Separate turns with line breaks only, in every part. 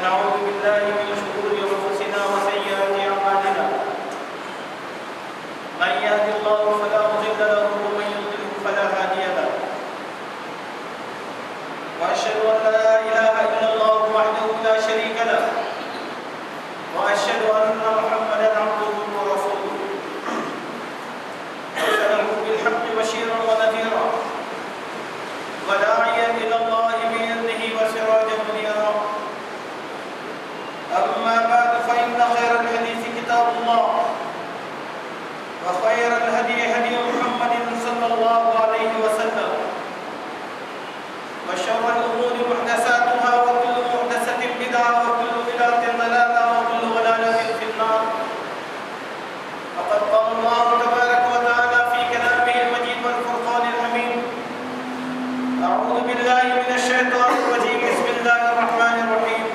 ونعوذ بالله من شرور أنفسنا وسيئات أعمالنا من يهد الله فلا مضل له ومن يضلل فلا هادي له وأشهد أن لا إله إلا الله وحده لا شريك له وأشهد أن محمدا عبده ورسوله أرسله بالحق بشيرا ونذيرا وداعيا إلى الله بإذنه وسراجا منيرا أما بعد فإن خير الحديث كتاب الله وخير الهدي هدي محمد صلى الله عليه وسلم وشر الأمور محدثاتها وكل محدثة بدعة وكل بدعة ضلالة وكل ضلالة في النار. فقد قال الله تبارك وتعالى في كلامه المجيد والفرقان الحميد: أعوذ بالله من الشيطان الرجيم بسم الله الرحمن الرحيم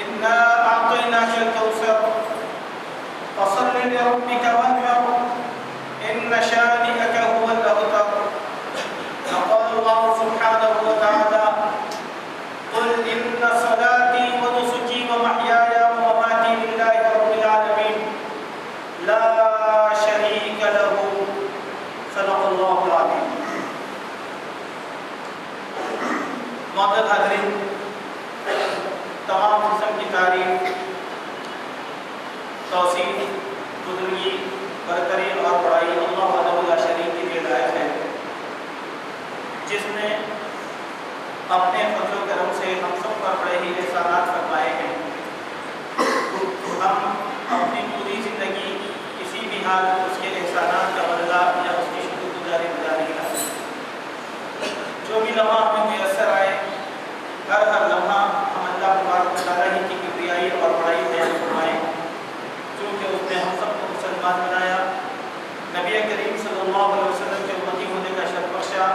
إنا أعطيناك الكوثر فصل لربك وانحر إن شانئك هو الأبتر. وقال الله سبحانه وتعالى: قل إن صلاتي ونسكي ومحياي ومماتي لله رب العالمين لا شريك له صدق اللہ العظیم. معزز حاضرین، تمام قسم کی تعریف، توصیف، بزرگی، برتری اور بڑائی اللہ وحدہ لا شریک کے لیے لائق ہے، جس نے اپنے فضل و کرم سے ہم سب پر بڑے ہی احسانات فرمائے ہیں. ہم اپنی پوری زندگی کسی بھی حال اس کے احسانات کا بدلہ یا اس کی شکر گزاری ادا نہیں کر سکتے. جو بھی لمحہ ہمیں میسر آئے، ہر لمحہ ہم اللہ تبارک و تعالیٰ ہی کی کبریائی اور بڑائی بیان فرمائیں، کیونکہ اس نے ہم سب کو مسلمان بنایا، نبی کریم صلی اللہ علیہ وسلم کے امتی ہونے کا شرف بخشا،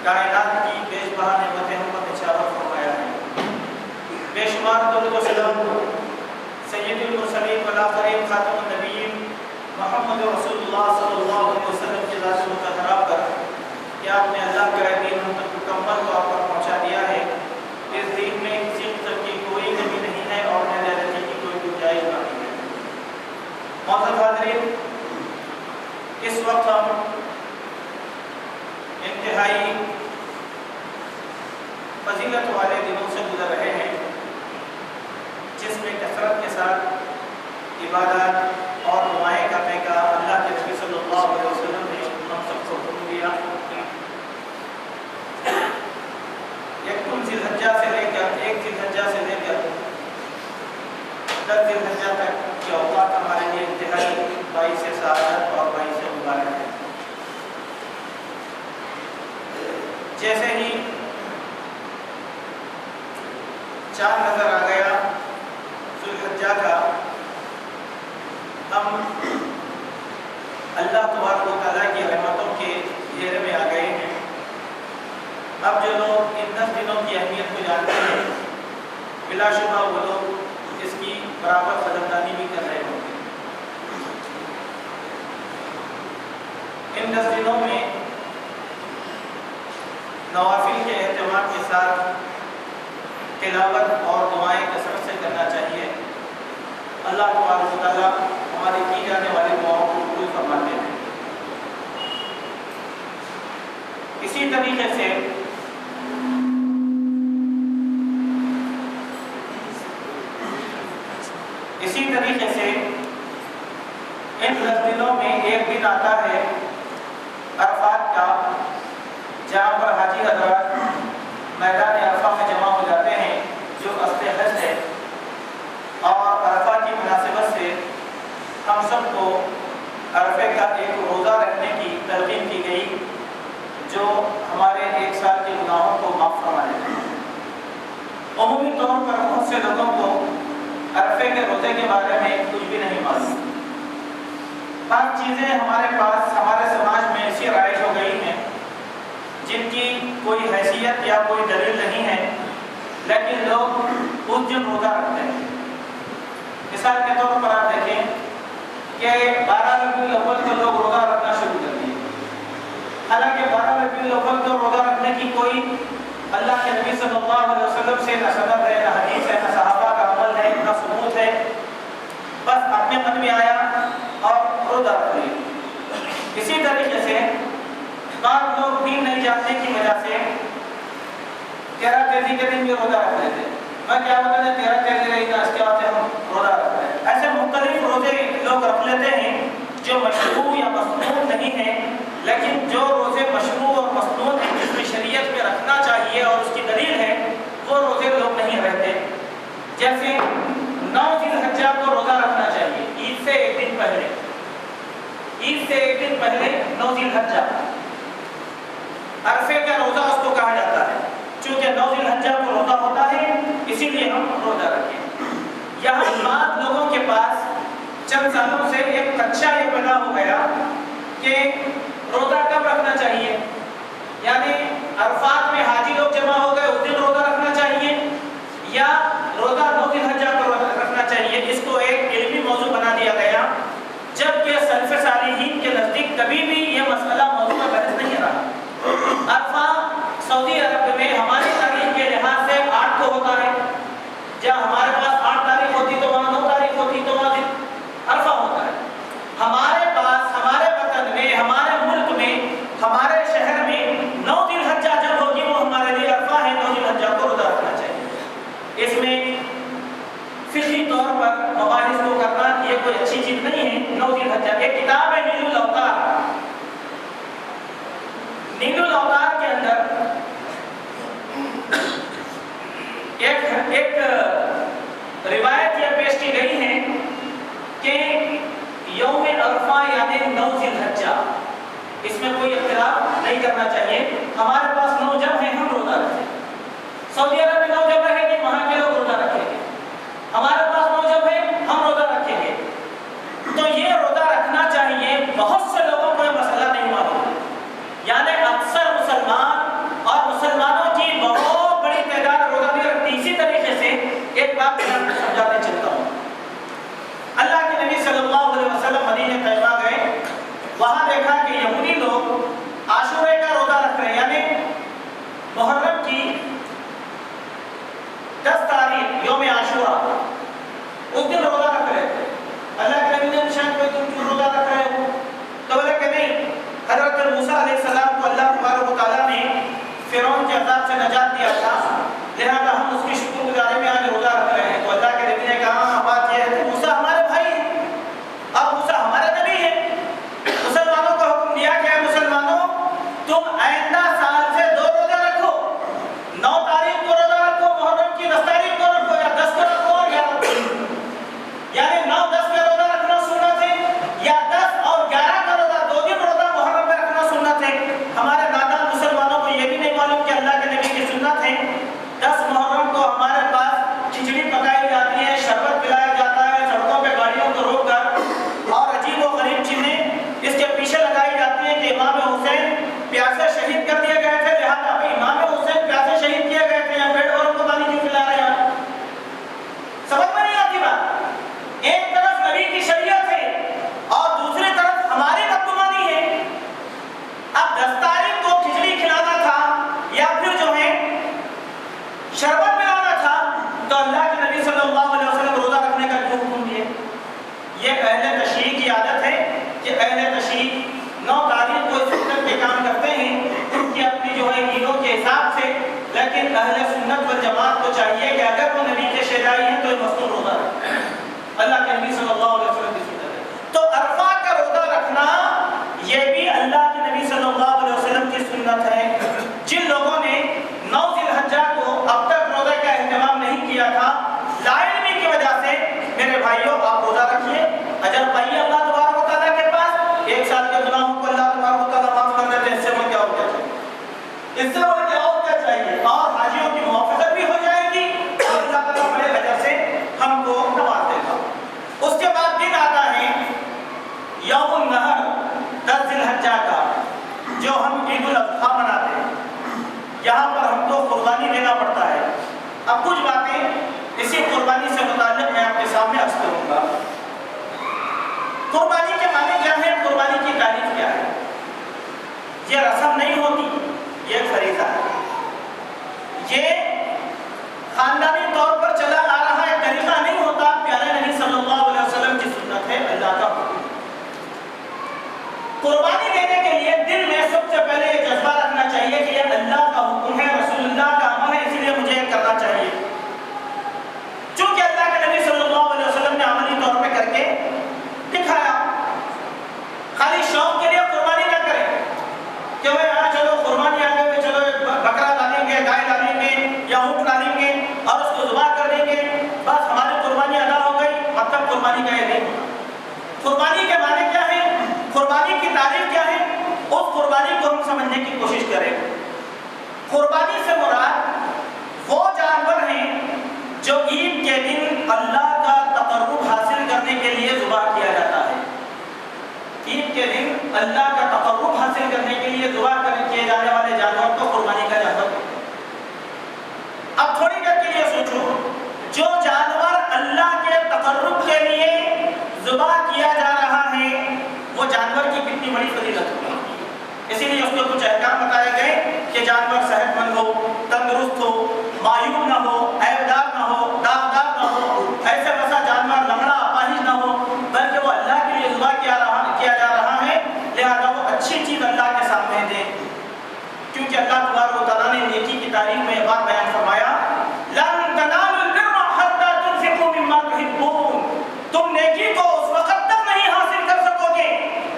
کائنات کی بیش بہا نعمتیں ہم پر نچھاور فرمایا ہے. بے شمار درود و سلام سید المرسلین والآخرین خاتم النبیین محمد رسول اللہ صلی اللہ علیہ وسلم کی ذات مطہرہ پر کہ آپ نے اللہ کا دین ہم تک مکمل طور پر پہنچا دیا ہے. اس دین میں کسی قسم کی کوئی کمی نہیں ہے اور نہ رہنے کی کوئی گنجائش نہیں ہے. معزز حاضرین، اس وقت ہم انتہائی فضیلت والے دنوں سے گزر رہے ہیں، جس میں کثرت کے ساتھ عبادات اور دعائیں کرنے کا اللہ کے نبی صلی اللہ علیہ وسلم نے ہم سب کو حکم دیا. یکم ذی الحجہ سے لے کر 1 ذی الحجہ سے لے کر 10 ذی الحجہ تک کے اوقات ہمارے لیے انتہائی باعث سعادت اور باعث مبارک ہے. جیسے ہی چاند نظر آ گیا ذی الحجہ کا، ہم اللہ تبارک و تعالیٰ کی رحمتوں کے گھیرے میں آ گئے ہیں. اب جو لوگ ان 10 دنوں کی اہمیت کو جانتے ہیں، بلا شبہ وہ لوگ اس کی برابر قدردانی بھی کر رہے ہوں گے. ان 10 دنوں میں نوافل کے اہتمام کے ساتھ تلاوت اور دعائیں کثرت سے کرنا چاہیے. اللہ تبارک و تعالیٰ ہماری کی جانے والی دعاؤں کو قبول فرماتے ہیں. اسی طریقے سے ان 10 دنوں میں ایک دن آتا ہے عرفات کا، جہاں پر حاجی حضرات میدان عرفہ میں جمع ہو جاتے ہیں، جو اصل حج ہے. اور عرفہ کی مناسبت سے ہم سب کو عرفے کا ایک روزہ رکھنے کی تلقین کی گئی، جو ہمارے 1 سال کے گناہوں کو معاف فرما دیتا ہے. عمومی طور پر بہت سے لوگوں کو عرفے کے روزے کے بارے میں کچھ بھی نہیں معلوم. بعض چیزیں ہمارے پاس ہمارے سماج میں ایسی رائج ہو گئی ہیں جن کی کوئی حیثیت یا کوئی دلیل نہیں ہے، لیکن لوگ اس دن روزہ رکھتے ہیں. مثال کے طور پر آپ دیکھیں کہ 12 ربیع الاول کو لوگ روزہ رکھنا شروع کر دیے، حالانکہ 12 ربیع الاول کو روزہ رکھنے کی کوئی اللہ کے نبی صلی اللہ علیہ وسلم سے نہ سند ہے، نہ حدیث ہے، نہ صحابہ کا عمل ہے، نہ ثبوت ہے، بس اپنے من میں آیا اور روزہ رکھ لیا۔ اسی طریقے سے بعض لوگ دین نہیں جاننے کی وجہ سے 13 تیزی کے دن بھی روزہ رکھ لیتے ہیں۔ میں کیا بتا دیں 13 تیزی رہی نا اس کے بعد ہم روزہ رکھ رہے ہیں۔ ایسے مختلف روزے لوگ رکھ لیتے ہیں جو مشروع یا مسنون نہیں ہیں، لیکن جو روزے مشروع اور مسنون ہیں جس میں شریعت میں رکھنا چاہیے اور اس کی دلیل ہے، وہ روزے لوگ نہیں رہتے۔ جیسے 9 ذی الحجہ کو روزہ رکھنا چاہیے، عید سے ایک دن پہلے، عید سے ایک دن پہلے 9 ذی الحجہ، عرفے کا روزہ اس کو کہا جاتا ہے۔ چونکہ 9 ذی الحجہ کو روزہ ہوتا ہے اسی لیے ہم روزہ رکھیں۔ یہاں بعض لوگوں کے پاس چند سالوں سے ایک کچا یہ پیدا ہو گیا کہ روزہ کب رکھنا چاہیے، یعنی عرفات میں حاجی لوگ جمع ہو گئے اس دن روزہ رکھنا چاہیے یا روزہ 9 ذی الحجہ کو رکھنا چاہیے۔ اس کو ایک علمی موضوع بنا دیا گیا، جبکہ سلف صالحین کے نزدیک کبھی بھی یہ مسئلہ موضوع بحث نہیں رہا۔ عرفہ سعودی عرب میں ہماری تاریخ کے لحاظ سے 8 کو ہوتا ہے، جب ہمارے پاس 8 تاریخ ہوتی تو وہاں 9 تاریخ ہوتی تو وہاں عرفہ ہوتا ہے۔ ہمارے پاس ہمارے وطن میں، ہمارے ملک میں، ہمارے شہر میں 9 ذی الحجہ جب ہوگی وہ ہمارے لیے عرفہ ہے، 9 ذی الحجہ کو روزہ رکھنا چاہیے۔ اس میں فقہی طور پر مباحث کو کرنا یہ کوئی اچھی چیز نہیں ہے۔ 9 ذی الحجہ ایک کتاب ہے نیل الاوطار، نیل الاوطار کے اندر ایک روایت یہ پیش کی گئی ہے کہ یوم عرفہ یعنی 9 ذی الحجہ، اس میں کوئی اختلاف نہیں کرنا چاہیے۔ ہمارے پاس 9 جب ہیں ہم روزہ رکھیں، سعودی عرب میں 9 جب رہے گی وہاں کے لوگ روزہ رکھیں گے، ہمارے پاس 9 جب ہیں ہم روزہ رکھیں گے۔ تو یہ روزہ رکھنا چاہیے، بہت سے لوگوں کو یہ مسئلہ نہیں معلوم، یعنی اکثر مسلمان اور مسلمانوں کی بہت بڑی تعداد روزہ نہیں رکھتی۔ اسی طریقے سے ایک بات میں سمجھانے چلتا ہوں، اللہ کے نبی صلی اللہ علیہ وسلم مدینہ طیبہ گئے، وہاں دیکھا کہ یہودی لوگ عاشورے کا روزہ رکھ رہے ہیں، یعنی محرم کی 10 تاریخ یوم عاشورہ اس دن روزہ رکھ رہے تھے۔ اللہ کے نبی نے شاید کوئی تم کیوں روزہ رکھ رہے ہو؟ تو بولے کہ نہیں، حضرت موسیٰ علیہ السلام کو اللہ تبارک و تعالیٰ نے فرعون کے عذاب سے نجات دیا تھا، لہذا ہم اس کی شکر گزاری میں آج روزہ رکھ رہے ہیں۔ تو اللہ کے نبی نے کہا بات یہ ہے کہ موسیٰ ہمارے بھائی ہیں، اب موسیٰ ہمارے نبی ہیں۔ مسلمانوں کو حکم دیا کہ اے مسلمانوں تم آئندہ سال سے 2 روزہ رکھو، 9 تاریخ کو روزہ رکھو، محرم کی 10 تاریخ کو رکھو یا 10 کو رکھو اور 11 کو، یعنی 9 10 میں روزہ رکھنا سنت ہے یا 10 اور 11 کا روزہ 2 دن روزہ محرم میں رکھنا سنت ہے۔ ہمارے نادان مسلمانوں کو یہ بھی نہیں معلوم کہ اللہ کے نبی کی سنت ہے 10 محرم کو ہمارے پاس کھچڑی پکائی جاتی ہے، شربت پلایا جاتا ہے، سڑکوں پہ گاڑیوں کو روک کر اور عجیب و غریب چیزیں اس کے پیچھے لگائی جاتی ہیں کہ امام حسین پیاسے شہید کر دیے گئے تھے، لہٰذا امام حسین پیاسے شہید کیے گئے تھے، یا پیڑ والوں کو پانی کیوں پلا رہے ہیں؟ سمجھ میں نہیں آتی بات۔ ایک طرف نبی کی شریعت ہے اور دوسری طرف ہماری بدگمانی ہے۔ اب 10 تاریخ کو کھچڑی کھلانا تھا یا پھر جو ہے شربت پلانا تھا، تو اللہ کے نبی صلی اللہ علیہ وسلم روزہ رکھنے کا کیوں حکم دیے؟ یہ اہل تشریع کی عادت ہے کہ اہل تشریع 9 تاریخ کو اس وقت کے کام کرتے ہیں ان کی اپنی جو ہے عیدوں کے حساب سے، لیکن اہل سنت والجماعت کو چاہیے کہ اگر وہ نبی کے شیدائی ہیں تو یہ مستور روزہ رکھیں، اللہ کے نبی صلی اللہ علیہ وسلم کی سنت ہے۔ تو عرفہ کا روزہ رکھنا یہ بھی اللہ کے نبی صلی اللہ علیہ وسلم کی سنت ہے۔ جن لوگوں نے 9 ذی الحجہ کو اب تک روزے کا اہتمام نہیں کیا تھا لاعلمی کی وجہ سے، میرے بھائیوں آپ روزہ رکھیے، اجر پائیے اللہ تبارک و تعالیٰ کے پاس، 1 سال کے گناہوں کو اللہ تبارک و تعالیٰ معاف کر دیتے ہیں، اس سے بڑھ کے اور کیا چاہیے، اس سے بڑھ کے اور کیا چاہیے، اور حاجیوں کی موافقت بھی ہو جائے گی اور اللہ تعالیٰ بڑے اجر سے ہم کو نواز دے گا۔ اس کے بعد دن آتا ہے یوم النحر 10 ذی الحجہ کا، جو ہم عید الاضحیٰ مناتے ہیں۔ یہاں پر ہم کو قربانی دینا پڑتا ہے۔ اب کچھ باتیں اسی قربانی سے متعلق میں آپ کے سامنے عرض کروں گا۔ قربانی کے معنی کیا ہے، قربانی کی تعریف کیا ہے؟ یہ رسم نہیں ہوتی، یہ فریضہ ہے۔ یہ خاندانی طور پر چلا آ رہا ہے طریقہ نہیں ہوتا، پیارے نبی صلی اللہ علیہ وسلم کی سنت ہے، اللہ کا حکم۔ قربانی دینے کے لیے دل میں سب سے پہلے یہ جذبہ رکھنا چاہیے کہ یہ اللہ کا حکم ہے، رسول اللہ کا امر ہے، اسی لیے مجھے یہ کرنا چاہیے۔ چونکہ اللہ کے نبی صلی اللہ علیہ وسلم نے عملی طور پہ کر کے دکھایا۔ خالی شوق کے لیے قربانی نہ کریں کہ وہ یہاں چلو قربانی آ گئے، چلو ایک بکرا ڈالیں گے، گائے ڈالیں گے یا اونٹ ڈالیں گے اور اس کو ذبح کر دیں گے، بس ہماری قربانی ادا ہو گئی، مطلب قربانی کا یہ نہیں۔ قربانی کے معنی کیا ہے، قربانی کی تعریف کیا ہے، اس قربانی کو ہم سمجھنے کی کوشش کریں۔ قربانی سے مراد وہ جانور ہیں جو عید کے دن اللہ کا تقرب حاصل کرنے کے لیے ذبح کیا جاتا ہے۔ عید کے دن اللہ کا تقرب حاصل کرنے کے لیے ذبح کیے جانے والے جانور کو قربانی کا جانور کہتے ہیں۔ اب تھوڑی دیر کے لیے سوچو، جو جانور اللہ کے تقرب کے لیے ذبح کیا جا رہا ہے وہ جانور کی کتنی بڑی فضیلت ہوگی۔ اسی لیے اس کو کچھ احکام بتائے گئے کہ جانور صحت مند ہو، تندرست ہو، معیوب نہ ہو، عیبدار نہ ہو، داغدار نہ ہو، ایسے ویسا جانور لنگڑا اپاہج نہ ہو، بلکہ وہ اللہ کے لیے ذبح کیا جا رہا ہے، لہذا وہ اچھی چیز اللہ کے سامنے دیں۔ کیونکہ اللہ تبارک و تعالیٰ نے نیکی کی تعریف میں یہ بات بیان فرمایا، لَن تَنَالُوا الْبِرَّ حَتَّىٰ تُنْفِقُوا مِمَّا تُحِبُّونَ، تم نیکی کو اس وقت تک نہیں حاصل کر سکو گے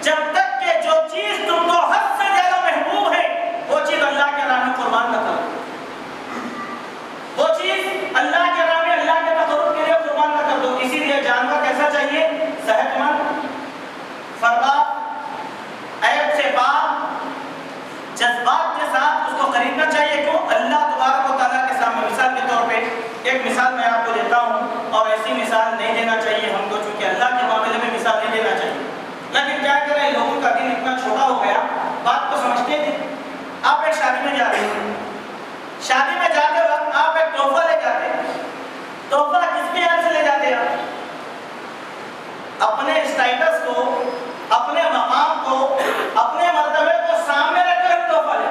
جب تک کہ جو چیز تم کو حد سے زیادہ محبوب ہے وہ چیز اللہ کے راہ میں قربان نہ کرو، وہ چیز اللہ کے راہ میں اللہ کے تقرب کے لیے قربان نہ کر دو۔ اسی لیے جانور کیسا چاہیے، صحت مند، فربا، عیب سے پاک، جذبات کے ساتھ اس کو خریدنا چاہیے۔ کیوں؟ اللہ تبارک و تعالیٰ کے سامنے۔ مثال کے طور پہ ایک مثال میں آپ کو دیتا ہوں، اور ایسی مثال نہیں دینا چاہیے ہم کو، چونکہ اللہ کے معاملے میں مثال نہیں دینا چاہیے، لیکن کیا کریں، لوگوں کا دل اتنا چھوٹا ہو گیا، بات کو سمجھتے تھے۔ آپ ایک شادی میں جاتے ہیں، شادی میں جاتے وقت آپ ایک تحفہ لے جاتے ہیں، تحفہ کس کے یاد سے لے جاتے ہیں؟ اپنے اسٹیٹس کو، اپنے مقام کو، اپنے مرتبے کو سامنے رکھ کر تحفہ لے،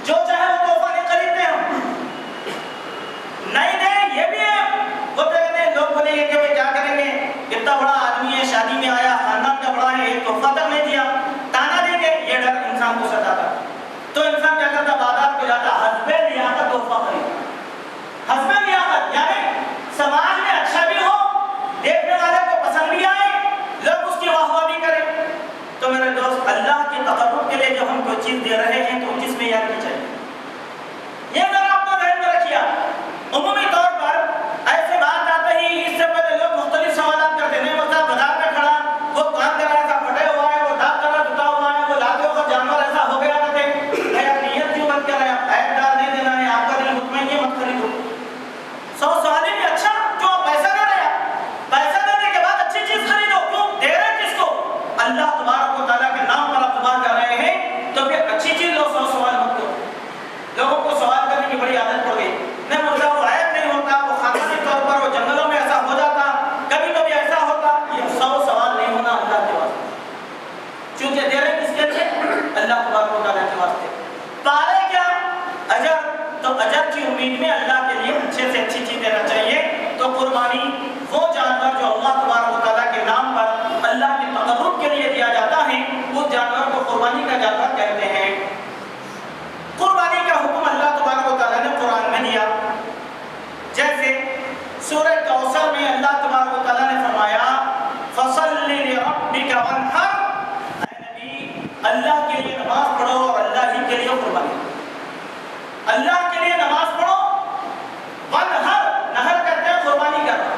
جو چاہے وہ تحفہ نہیں خریدتے ہم، نہیں دیں یہ بھی ہے۔ وہ لوگ بولیں گے کہ وہ کیا کریں گے، اتنا بڑا آدمی ہے، شادی میں آیا، خاندان کا بڑا ہے، ایک تحفہ تک نہیں دیا، تانا دیں گے، یہ ڈر انسان کو ستاتا۔ تو انسان کیا کرتا، بازار کو جاتا، حسب لیاقت تحفہ خریدتا، حسب لیاقت یعنی سماج میں اچھا بھی ہو، دیکھنے والے کو پسند بھی آئے، لوگ اس کی واہ واہ بھی کریں۔ تو میرے دوست، اللہ کے تقرب کے لیے جب ہم کوئی چیز دے رہے ہیں تو کس معیار کی چاہیے، یہ ذرا آپ کو ذہن میں رکھیے۔ عمومی طور پر ایسے بات آتے ہی اس سے پہلے لوگ مختلف سوالات کرتے ہیں، وہ صاحب بازار میں کھڑا، وہ کام کر رہا تھا، پھٹے ہوا ہے، وہ داغ کر رہا، ٹوٹا ہوا ہے، وہ لاتے وقت جانور ایسا ہو گیا نہ تھے، آپ نیت کیوں مت کر رہے ہیں، عیب دار نہیں دینا ہے، آپ کا دل مطمئن ہے، مت خریدو۔ سو سوال بھی اچھا، جو آپ پیسہ دے رہے ہیں، پیسہ دینے کے بعد اچھی چیز خریدو، کیوں دے رہے کس کو، اللہ تبارک و تعالیٰ کے نام پر آپ دعا کر رہے ہیں تو پھر اچھی چیز لو، سو سوال مت کرو۔ لوگوں کو سوال کرنے کی بڑی عادت پڑ گئی، نہیں مرزا وہ عیب نہیں ہوتا، وہ خاندانی طور پر وہ جنگلوں میں ایسا ہو جاتا، کبھی کبھی ایسا ہوتا، یہ سو سوال نہیں ہونا اللہ کے واسطے، چونکہ دے رہے کس کے لیے، اللہ تبارک و تعالیٰ کے واسطے۔ پارے کیا، اجر، تو اجر کی امید میں اللہ کے لیے اچھے سے اچھی چیز دینا چاہیے۔ تو قربانی وہ جانور جو اللہ تبارک و تعالیٰ کے نام پر اللہ کے تقرب کے لیے دیا جاتا ہے، اس جانور کو قربانی کا جانور کہتے ہیں۔ قربانی کا حکم اللہ تبارک و تعالیٰ نے قرآن میں دیا، جیسے سورہ کوثر میں اللہ تبارک و تعالیٰ نے فرمایا فَصَلِّ لِرَبِّكَ وَانْحَرْ، اے نبی اللہ کے لیے نماز پڑھو اور اللہ ہی کے لیے قربانی، اللہ کے لیے نماز پڑھو، وَانْحَرْ، نہر کہتے ہیں قربانی کرنا،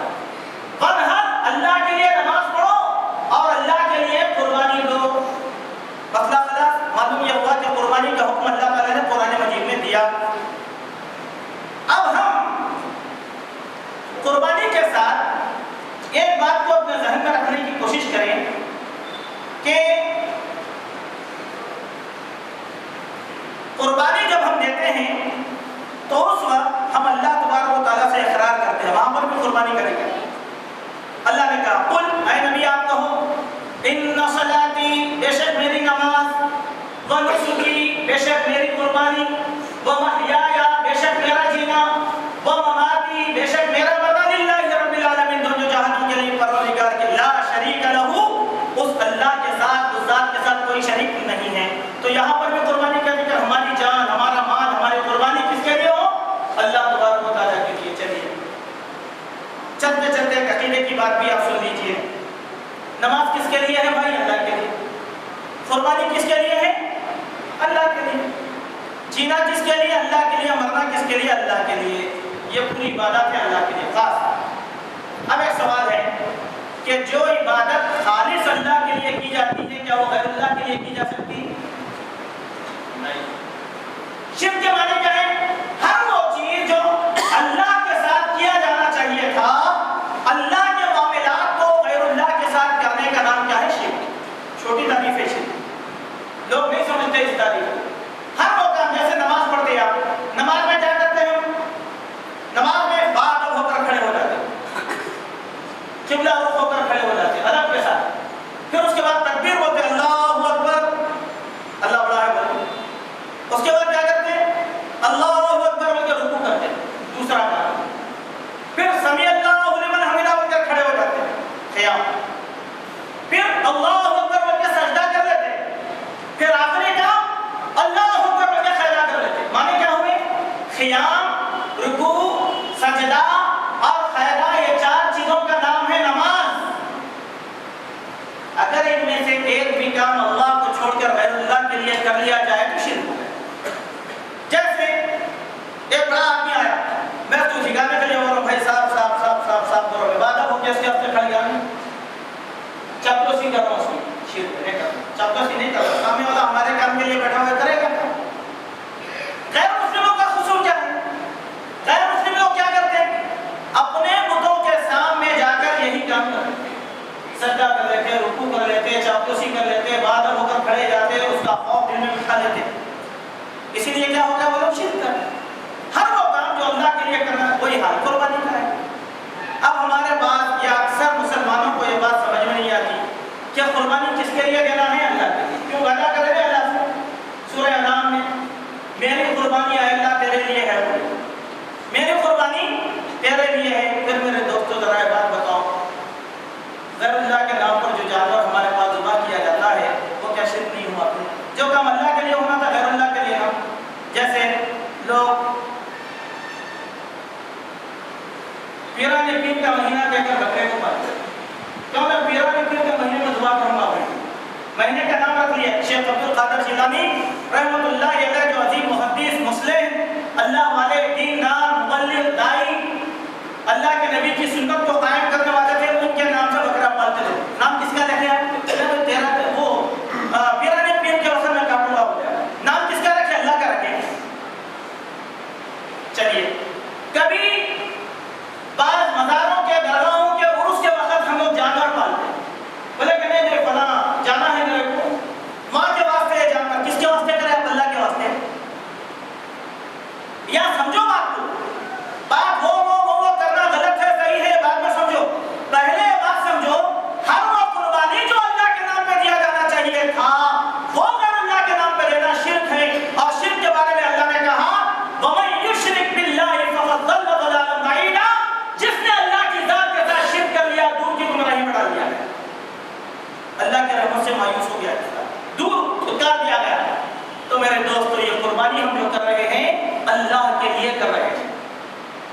وَانْحَرْ اللہ کے لیے نماز پڑھو اور اللہ کے لیے قربانی دو۔ مسئلہ خلاص، معلوم یہ ہوا کہ قربانی کا حکم اللہ تعالیٰ نے قرآن مجید میں دیا۔ اب ہم قربانی کے ساتھ ایک بات کو اپنے ذہن میں رکھنے کی کوشش کریں کہ قربانی جب ہم دیتے ہیں تو اس وقت ہم اللہ تبارک و تعالیٰ سے اقرار کرتے ہیں، وہاں پر بھی قربانی کریں گے۔ اللہ نے کہا قل، اے نبی آپ کہو، ان صلاتی، بے شک میری نماز، ونسکی، بے شک میری قربانی، ومحیایا، بے شک میرا جینا، بے شک میرا مرنا للہ رب العالمین دونوں جہانوں کے لیے پروردگار کے لا شریک لہو اس اللہ کے ساتھ اس ذات کے ساتھ کوئی شریک نہیں ہے. تو یہاں پر بھی قربانی کا ذکر ہماری جان ہمارا مال ہماری قربانی کس کے لیے ہو؟ اللہ تبارک و تعالیٰ کے لیے. چلیے چلتے چلتے ایک عقیدے کی بات بھی آپ سن لیجیے. نماز کس کے لیے ہے بھائی؟ اللہ کے لیے. قربانی کس کے لیے ہے؟ اللہ کے لیے. جینا کس کے لیے؟ اللہ کے لیے. مرنا کس کے لیے؟ اللہ کے لیے. یہ پوری عبادت ہے اللہ کے لیے خاص. اب ایک سوال ہے کہ جو عبادت خالص اللہ کے لیے کی جاتی ہے کیا وہ غیر اللہ کے لیے کی جا سکتی؟ نہیں. شرک کے معنی کیا ہے؟ ہر وہ چیز جو اللہ کے ساتھ کیا جانا چاہیے تھا اللہ کے معاملات کو غیر اللہ کے ساتھ کرنے کا نام کیا ہے؟ شرک. چھوٹی تعریف ہے شرک. لوگ نہیں سمجھتے اس تعریف کو. ہر وہ کام جیسے نماز پڑھتے ہیں آپ نماز میں کیا کرتے ہیں؟ نماز میں بات ہو کر کھڑے ہو جاتے ہیں قبلہ رخ ہو کر کھڑے ہو جاتے ہیں ادب کے ساتھ. پھر اس کے بعد تکبیر بولتے ہیں اللہ اکبر اللہ بڑا ہے بولتے. اس کے بعد کیا کرتے ہیں؟ اللہ اکبر بول کے رکوع کرتے ہیں. دوسرا کام. پھر سمیع اللہ لمن حمدہ بول کر کھڑے ہو جاتے ہیں قیام. پھر اللہ اکبر بول کے سجدہ کر لیتے ہیں. پھر آخری کام اللہ اکبر بول کے سجدہ کر لیتے ہیں. معنی کیا ہوئے؟ قیام رکوع سجدہ اور خیرہ یہ چار چیزوں کا نام ہے نماز. اگر ان میں سے ایک بھی کام اللہ کو چھوڑ کر غیر اللہ کے لیے کر لیا جائے تو شرک ہو گیا. جیسے ایک بڑا آدمی آیا میں تو جھگانے کے لیے بول رہا ہوں بھائی صاحب صاحب صاحب صاحب صاحب کرو عبادت ہو کے اس کے ہفتے کھڑ گیا چپلوسی کر رہا ہوں اس میں شرک نہیں کر رہا. چپلوسی نہیں کر رہا. سامنے والا ہمارے کام کے لیے بیٹھا ہوا کرے گا. غیر مسلموں کا قصور کیا ہے؟ غیر مسلم لوگ کیا کرتے ہیں؟ اپنے بتوں کے سامنے جا کر یہی کام کرتے ہیں. سجدہ کر لیتے رکوع کر لیتے چاپلوسی کر لیتے بادل ہو کر کھڑے جاتے اس کا خوف دل میں بٹھا لیتے. اسی لیے کیا ہوتا ہے وہ لوگ شرک کرتے ہیں. ہر وہ کام جو اللہ کے لیے کرنا ہے وہی حال قربانی کا ہے. اب ہمارے پاس یا اکثر مسلمانوں کو یہ بات سمجھ میں نہیں آتی کہ قربانی کس کے لیے دینا ہے؟ اللہ کے لیے. کیوں وعدہ کرے گا اللہ سے سورہ انعام میں میری قربانی اے اللہ تیرے لیے ہے. میری قربانی تیرے لیے ہے. پھر میرے دوستوں ذرا یہ بات بتاؤ غیر اللہ کے نام پر جو جانور ہمارے پاس ذبح کیا جاتا ہے وہ کیا شرک نہیں ہوا؟ جو کام اللہ کے لیے ہونا تھا غیر اللہ کے لیے ہم. جیسے لوگ پیران پیر کا مہینہ کہہ کر بکرے کو پالتے ہیں. کیوں میں پیران پیر کے مہینے میں دعا کروں گا بھائی مہینے کا نام رکھ لیا شیخ عبد القادر جیلانی رحمۃ اللہ علیہ جو عظیم محدث مسلم اللہ والے دیندار مبلغ دائی اللہ کے نبی کی سنت کو قائم کرنے والے تھے. ان کے نام سے بکرا پالتے تھے. نام کس کا رکھے آپ؟ تیرا وہ پیران پیر کے وقت میں کاٹوں گا بولے. نام کس کا رکھے؟ اللہ کا رکھے. چلیے کبھی بعض مزاروں کے درگاہوں کے عرس کے وقت ہم لوگ جانور پالتے ہیں. بولے کہ نہیں میرے فلاں جانا ہے میرے کو ماں کے واسطے یہ جانور. کس کے واسطے کرے آپ؟ اللہ کے واسطے. یا سمجھو بات کو بات وہ کرنا غلط ہے صحیح ہے بعد میں سمجھو. پہلے بات سمجھو ہر وہ قربانی جو اللہ کے نام پہ دیا جانا چاہیے تھا وہ غیر اللہ کے نام پہ دینا شرک ہے. اور شرک کے بارے میں اللہ نے کہا وَمَن يُشْرِكْ بِاللَّهِ فَقَدْ ضَلَّ ضَلَالًا بَعِيدًا. جس نے اللہ کی ذات کے ساتھ شرک کر لیا دور کی گمراہی میں ڈال دیا گیا. اللہ کے رحمت سے مایوس ہو گیا دور اتار دیا گیا. تو میرے دوستو یہ قربانی ہم جو کر رہے ہیں اللہ کے لیے کر رہے ہیں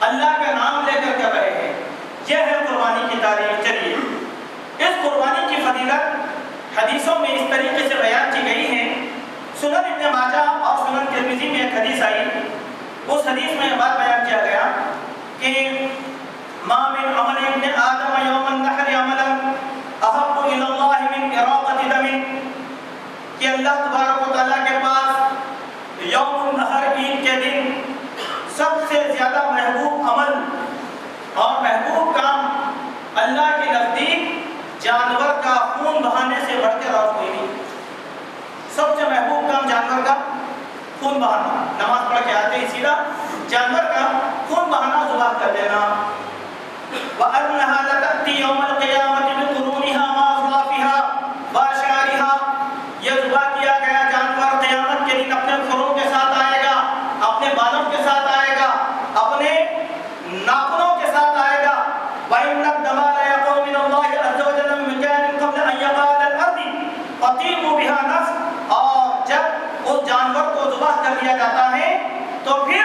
اللہ کا نام لے کر کر رہے ہیں. یہ ہے قربانی کی تعریف. چلیے اس قربانی کی فضیلت حدیثوں میں اس طریقے سے بیان کی گئی ہے. سنن ابن ماجہ اور سنن ترمذی میں ایک حدیث آئی. اس حدیث میں بات بیان کیا گیا کہ ما من عمل ابن آدم یوم النحر عملا احب الی اللہ من اراقۃ دم. کہ اللہ تبارک و تعالیٰ کے پاس یوم النحر عید کے دن سب سے زیادہ محبوب عمل اور محبوب کام اللہ کے نزدیک جانور کا خون بہانے سے بڑھ کر اور کوئی نہیں. سب سے محبوب کام جانور کا خون بہانا. نماز پڑھ کے آتے ہی سیدھا جانور کا خون بہانا ذبح کر دینا. وَأَنَّهَا لَتَأْتِي يَوْمَ الْقِيَامَةِ بِقُرُونِهَا وَأَظْلَافِهَا وَأَشْعَارِهَا. یہ ذبح کیا گیا جانور قیامت کے دن اپنے کھروں کے ساتھ آئے گا اپنے بالوں کے ساتھ آئے گا اپنے ناخنوں اس جانور کو ذبح کر دیا جاتا ہے تو پھر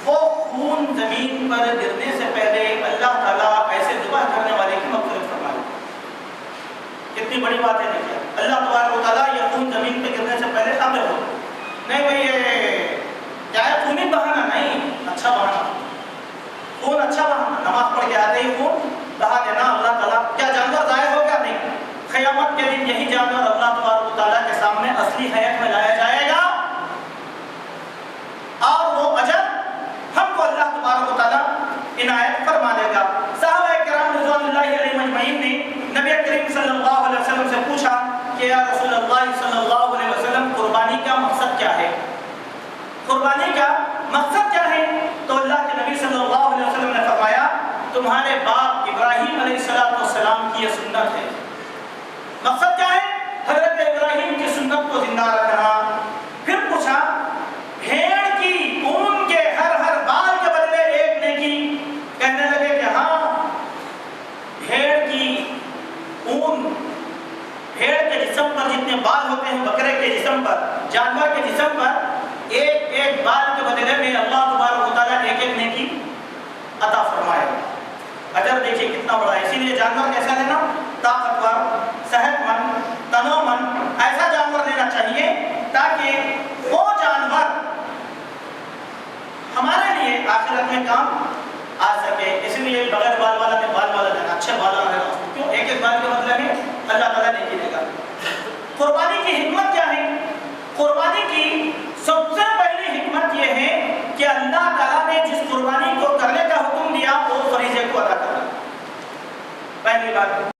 وہ خون زمین پر گرنے سے پہلے اللہ تعالیٰ ایسے ذبح کرنے والے کی مغفرت فرما دیتا ہے۔ کتنی بڑی بات ہے دیکھیے، اللہ تبارک و تعالیٰ یہ خون زمین پہ گرنے سے پہلے امر ہو نہیں بھائی یہ کیا ہے خونی بہانا نہیں، اچھا بہانا خون، اچھا بہانا، نماز پڑھ کے آتے ہی خون بہا دینا اللہ تعالیٰ، کیا جانور ضائع ہو گیا؟ نہیں، قیامت کے دن یہی جانور اللہ تبارک و تعالیٰ کے سامنے اصلی حیات میں لایا جائے گا اور وہ اجر ہم کو اللہ تبارک و تعالیٰ عنایت فرما دے گا۔ صحابہ کرام رضوان اللہ علیہم اجمعین نے نبی کریم صلی اللہ علیہ وسلم سے پوچھا کہ یا رسول اللہ صلی اللہ علیہ وسلم قربانی کا مقصد کیا ہے؟ قربانی کا مقصد کیا ہے؟ تو اللہ کے نبی صلی اللہ علیہ وسلم نے فرمایا تمہارے باپ ابراہیم علیہ السلام کی یہ سنت ہے۔ مقصد کیا ہے؟ حضرت ابراہیم کی سنت کو زندہ رکھنا۔ پھر پوچھا بھیڑ کی اون کے ہر بال کے بدلے ایک نیکی، کہنے لگے کہ ہاں بھیڑ کی اون، بھیڑ کے جسم پر جتنے بال ہوتے ہیں بکرے کے جسم پر، جانور کے جسم پر، ایک بال کے بدلے میں اللہ تبارک و تعالیٰ ایک نیکی عطا فرمائے۔ اجر دیکھیے کتنا بڑا ہے۔ اسی لیے جانور کیسا لینا؟ طاقتور، صحت مند، تنوع مند ایسا جانور لینا چاہیے تاکہ وہ جانور ہمارے لیے آخرت میں کام آ سکے۔ اسی لیے بغیر بال والا میں بال والا دینا، اچھے بال والا دینا، کیوں؟ ایک بال کے بدلے میں اللہ تعالیٰ نہیں دے گا۔ قربانی کی حکمت کیا ہے؟ قربانی کی سب سے پہلی حکمت یہ ہے کہ اللہ تعالیٰ نے جس قربانی کو کرنے کا حکم دیا وہ فریضے کو ادا کرنا، پہلی بات۔